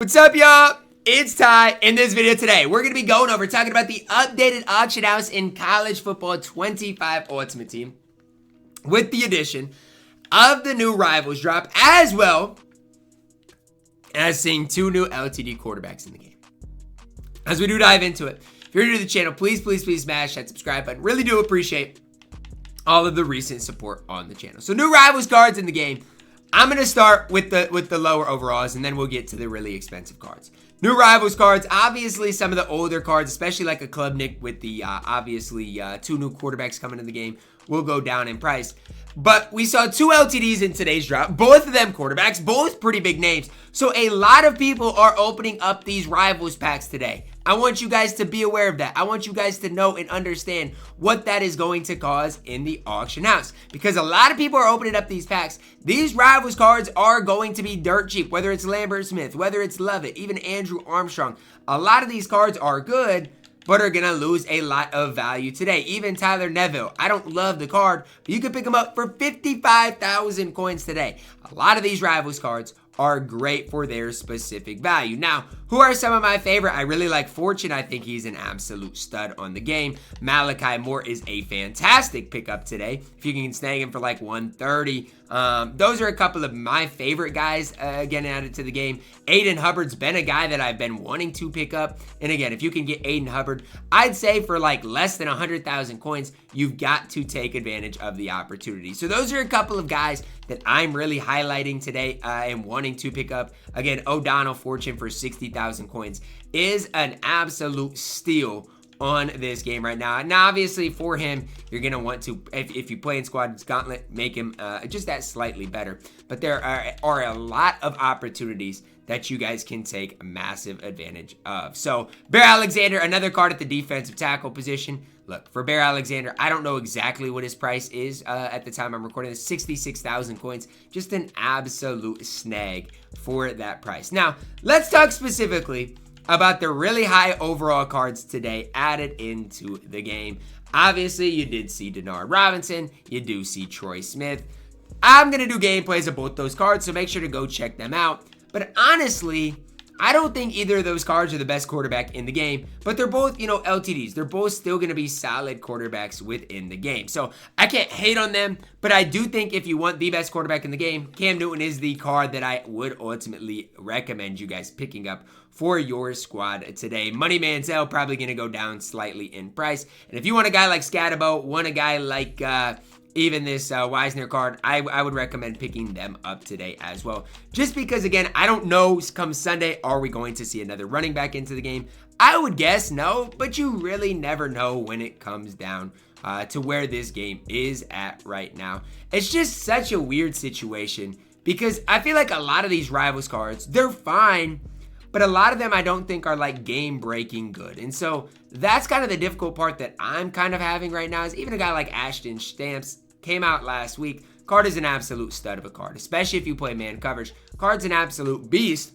What's up, y'all? It's Ty. In this video today, we're going to be going over talking about the updated auction house in college football 25 Ultimate Team with the addition of the new Rivals drop, as well as seeing two new LTD quarterbacks in the game. As we do dive into it, if you're new to the channel, please smash that subscribe button. Really do appreciate all of the recent support on the channel. So new Rivals cards in the game. I'm going to start with the lower overalls, and then we'll get to the really expensive cards. New Rivals cards, obviously some of the older cards, especially like a Club Nick with the obviously two new quarterbacks coming in the game, will go down in price. But we saw two LTDs in today's drop, both of them quarterbacks, both pretty big names. So a lot of people are opening up these Rivals packs today. I want you guys to be aware of that. I want you guys to know and understand what that is going to cause in the auction house. Because a lot of people are opening up these packs. These Rivals cards are going to be dirt cheap, whether it's Lambert Smith, whether it's Lovett, even Andrew Armstrong. A lot of these cards are good, but are going to lose a lot of value today. Even Tyler Neville. I don't love the card, but you can pick him up for 55,000 coins today. A lot of these Rivals cards are great for their specific value. Now, who are some of my favorite? I really like Fortune. I think he's an absolute stud on the game. Malachi Moore is a fantastic pickup today. If you can snag him for like 130. Those are a couple of my favorite guys getting added to the game. Aiden Hubbard's been a guy that I've been wanting to pick up. And again, if you can get Aiden Hubbard, I'd say for like less than 100,000 coins, you've got to take advantage of the opportunity. So those are a couple of guys that I'm really highlighting today and wanting to pick up. Again, O'Donnell Fortune for 60,000 coins is an absolute steal on this game right now. Now, obviously, for him, you're going to want to, if you play in Squad Gauntlet, make him just that slightly better. But there are a lot of opportunities that you guys can take massive advantage of. So, Bear Alexander, another card at the defensive tackle position. Look, for Bear Alexander, I don't know exactly what his price is at the time I'm recording this. 66,000 coins. Just an absolute snag for that price. Now, let's talk specifically about the really high overall cards today added into the game. Obviously, you did see Denard Robinson. You do see Troy Smith. I'm going to do gameplays of both those cards, so make sure to go check them out. But honestly, I don't think either of those cards are the best quarterback in the game, but they're both, LTDs. They're both still going to be solid quarterbacks within the game. So I can't hate on them, but I do think if you want the best quarterback in the game, Cam Newton is the card that I would ultimately recommend you guys picking up for your squad today. Money Manziel probably going to go down slightly in price. And if you want a guy like Scatabo, want a guy like even this Wisner card, I would recommend picking them up today as well. Just because, again, I don't know, come Sunday, are we going to see another running back into the game? I would guess no, but you really never know when it comes down to where this game is at right now. It's just such a weird situation because I feel like a lot of these Rivals cards, they're fine, but a lot of them I don't think are like game-breaking good. And so that's kind of the difficult part that I'm kind of having right now is even a guy like Ashton Stamps came out last week. Card is an absolute stud of a card, especially if you play man coverage. Card's an absolute beast.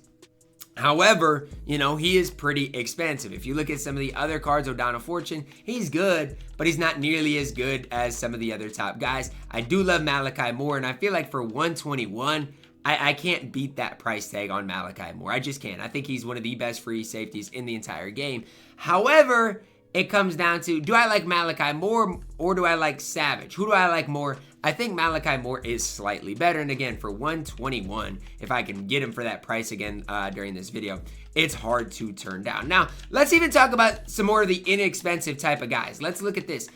However, he is pretty expensive. If you look at some of the other cards, O'Donnell Fortune, he's good, but he's not nearly as good as some of the other top guys. I do love Malachi Moore, and I feel like for 121, I can't beat that price tag on Malachi Moore. I just can't. I think he's one of the best free safeties in the entire game. However, it comes down to, do I like Malachi Moore or do I like Savage? Who do I like more? I think Malachi Moore is slightly better. And again, for 121, if I can get him for that price again during this video, it's hard to turn down. Now, let's even talk about some more of the inexpensive type of guys. Let's look at this.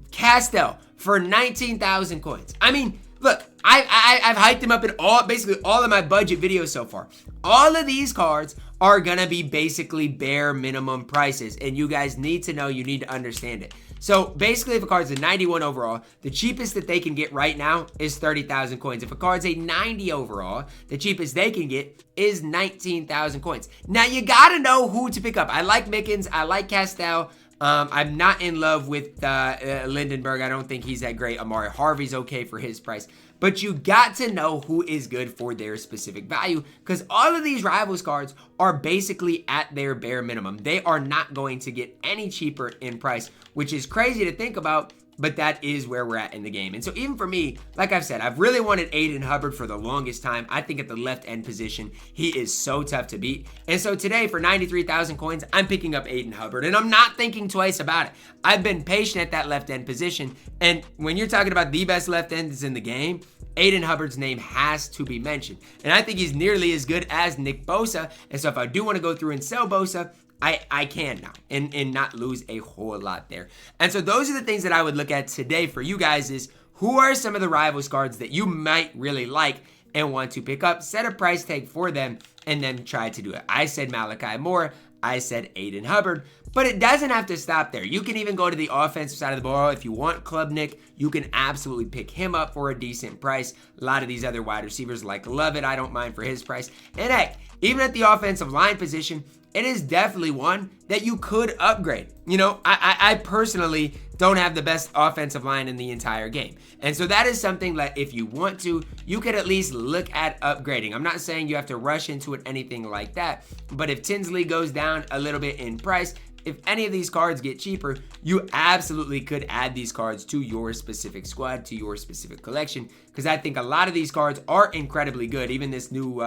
Castell for 19,000 coins. I mean, look, I've hyped him up in basically all of my budget videos so far. All of these cards are going to be basically bare minimum prices. And you guys need to know, you need to understand it. So basically, if a card's a 91 overall, the cheapest that they can get right now is 30,000 coins. If a card's a 90 overall, the cheapest they can get is 19,000 coins. Now, you got to know who to pick up. I like Mickens. I like Castell. I'm not in love with Lindenberg. I don't think he's that great. Amari Harvey's okay for his price. But you got to know who is good for their specific value because all of these Rivals cards are basically at their bare minimum. They are not going to get any cheaper in price, which is crazy to think about but that is where we're at in the game. And so even for me, like I've said, I've really wanted Aiden Hubbard for the longest time. I think at the left end position, he is so tough to beat. And so today for 93,000 coins, I'm picking up Aiden Hubbard, and I'm not thinking twice about it. I've been patient at that left end position. And when you're talking about the best left ends in the game, Aiden Hubbard's name has to be mentioned. And I think he's nearly as good as Nick Bosa. And so if I do want to go through and sell Bosa, I can now and not lose a whole lot there. And so those are the things that I would look at today for you guys is who are some of the rivals cards that you might really like and want to pick up, set a price tag for them, and then try to do it. I said Malachi Moore. I said Aiden Hubbard, but it doesn't have to stop there. You can even go to the offensive side of the ball. If you want Club Nick, you can absolutely pick him up for a decent price. A lot of these other wide receivers like Lovett, I don't mind for his price. And heck, even at the offensive line position, it is definitely one that you could upgrade. You know, I personally don't have the best offensive line in the entire game. And so that is something that if you want to, you could at least look at upgrading. I'm not saying you have to rush into it, anything like that. But if Tinsley goes down a little bit in price, if any of these cards get cheaper, you absolutely could add these cards to your specific squad, to your specific collection. Because I think a lot of these cards are incredibly good. Even this new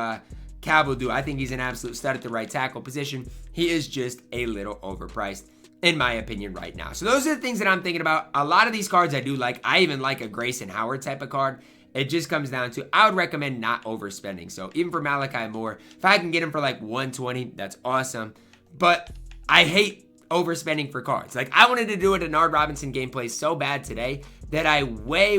Calvin, I think he's an absolute stud at the right tackle position. He is just a little overpriced, in my opinion, right now. So those are the things that I'm thinking about. A lot of these cards I do like. I even like a Grayson Howard type of card. It just comes down to, I would recommend not overspending. So even for Malachi Moore, if I can get him for like 120, that's awesome. But I hate overspending for cards. Like I wanted to do a Denard Robinson gameplay so bad today that I way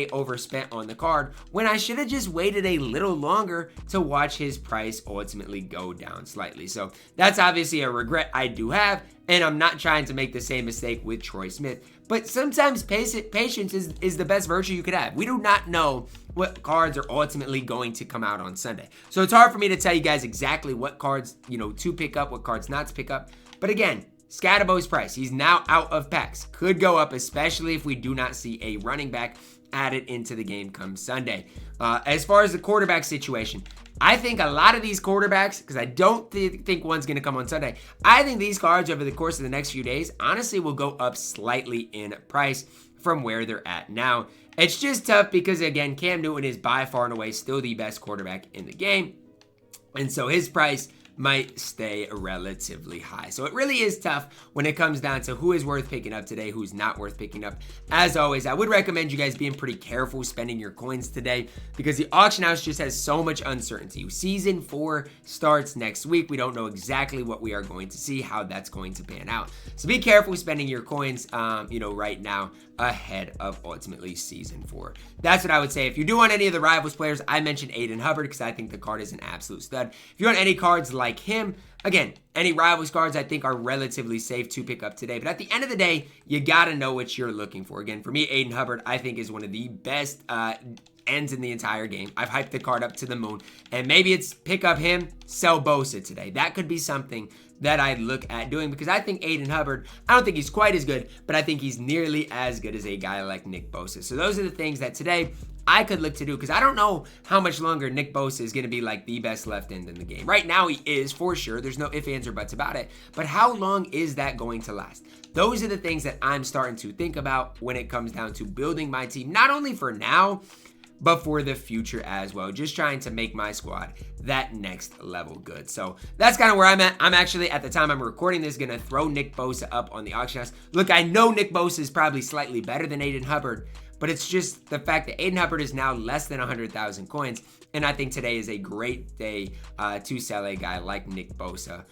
overspent on the card when I should have just waited a little longer to watch his price ultimately go down slightly. So that's obviously a regret I do have, and I'm not trying to make the same mistake with Troy Smith. But sometimes patience is the best virtue you could have. We do not know what cards are ultimately going to come out on Sunday. So it's hard for me to tell you guys exactly what cards, to pick up, what cards not to pick up. But again, Scadabo's price, he's now out of packs. Could go up, especially if we do not see a running back added into the game come Sunday. As far as the quarterback situation, I think a lot of these quarterbacks, because I don't think one's going to come on Sunday, I think these cards over the course of the next few days, honestly, will go up slightly in price from where they're at now. It's just tough because, again, Cam Newton is by far and away still the best quarterback in the game. And so his price might stay relatively high. So it really is tough when it comes down to who is worth picking up today, who's not worth picking up. As always, I would recommend you guys being pretty careful spending your coins today because the auction house just has so much uncertainty. Season 4 starts next week. We don't know exactly what we are going to see, how that's going to pan out. So be careful spending your coins, right now ahead of ultimately Season 4. That's what I would say. If you do want any of the Rivals players, I mentioned Aiden Hubbard because I think the card is an absolute stud. If you want any cards like him, again, any Rivals cards I think are relatively safe to pick up today. But at the end of the day, you got to know what you're looking for. Again, for me, Aiden Hubbard, I think is one of the best ends in the entire game. I've hyped the card up to the moon. And maybe it's pick up him, sell Bosa today. That could be something that I'd look at doing because I think Aiden Hubbard, I don't think he's quite as good, but I think he's nearly as good as a guy like Nick Bosa. So those are the things that today I could look to do because I don't know how much longer Nick Bosa is going to be like the best left end in the game. Right now he is for sure. There's no ifs, ands, or buts about it. But how long is that going to last? Those are the things that I'm starting to think about when it comes down to building my team, not only for now, but for the future as well. Just trying to make my squad that next level good. So that's kind of where I'm at. I'm actually, at the time I'm recording this, going to throw Nick Bosa up on the auction house. Look, I know Nick Bosa is probably slightly better than Aiden Hubbard, but it's just the fact that Aiden Hubbard is now less than 100,000 coins. And I think today is a great day to sell a guy like Nick Bosa.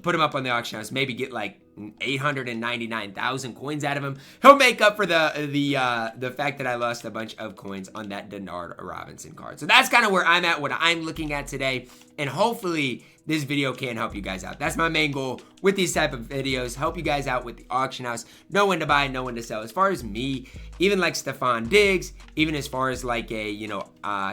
Put him up on the auction house, maybe get like 899,000 coins out of him. He'll make up for the fact that I lost a bunch of coins on that Denard Robinson card. So that's kind of where I'm at, what I'm looking at today, and hopefully this video can help you guys out. That's my main goal with these type of videos, help you guys out with the auction house, know when to buy, know when to sell. As far as me, even like Stephon Diggs, even as far as like a,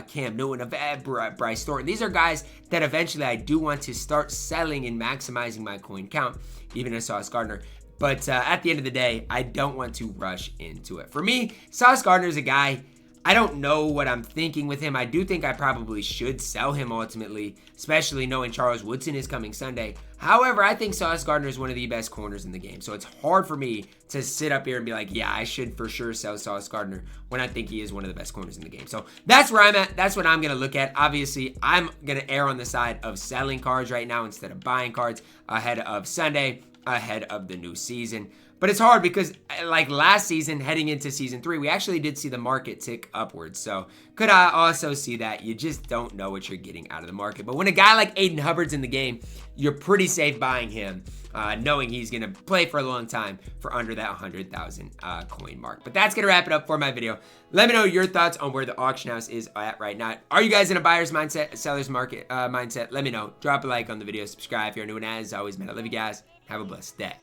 Cam Newton, Bryce Thornton, these are guys that eventually I do want to start selling and maximizing my coin count, even as Sauce Gardner. But at the end of the day, I don't want to rush into it. For me, Sauce Gardner is a guy, I don't know what I'm thinking with him. I do think I probably should sell him ultimately, especially knowing Charles Woodson is coming Sunday. However, I think Sauce Gardner is one of the best corners in the game. So it's hard for me to sit up here and be like, yeah, I should for sure sell Sauce Gardner when I think he is one of the best corners in the game. So that's where I'm at. That's what I'm going to look at. Obviously, I'm going to err on the side of selling cards right now instead of buying cards ahead of Sunday, ahead of the new season. But it's hard because like last season, heading into season 3, we actually did see the market tick upwards. So could I also see that? You just don't know what you're getting out of the market. But when a guy like Aiden Hubbard's in the game, you're pretty safe buying him, knowing he's going to play for a long time for under that 100,000 coin mark. But that's going to wrap it up for my video. Let me know your thoughts on where the auction house is at right now. Are you guys in a buyer's mindset, a seller's market mindset? Let me know. Drop a like on the video. Subscribe if you're new. And as always, man, I love you guys. Have a blessed day.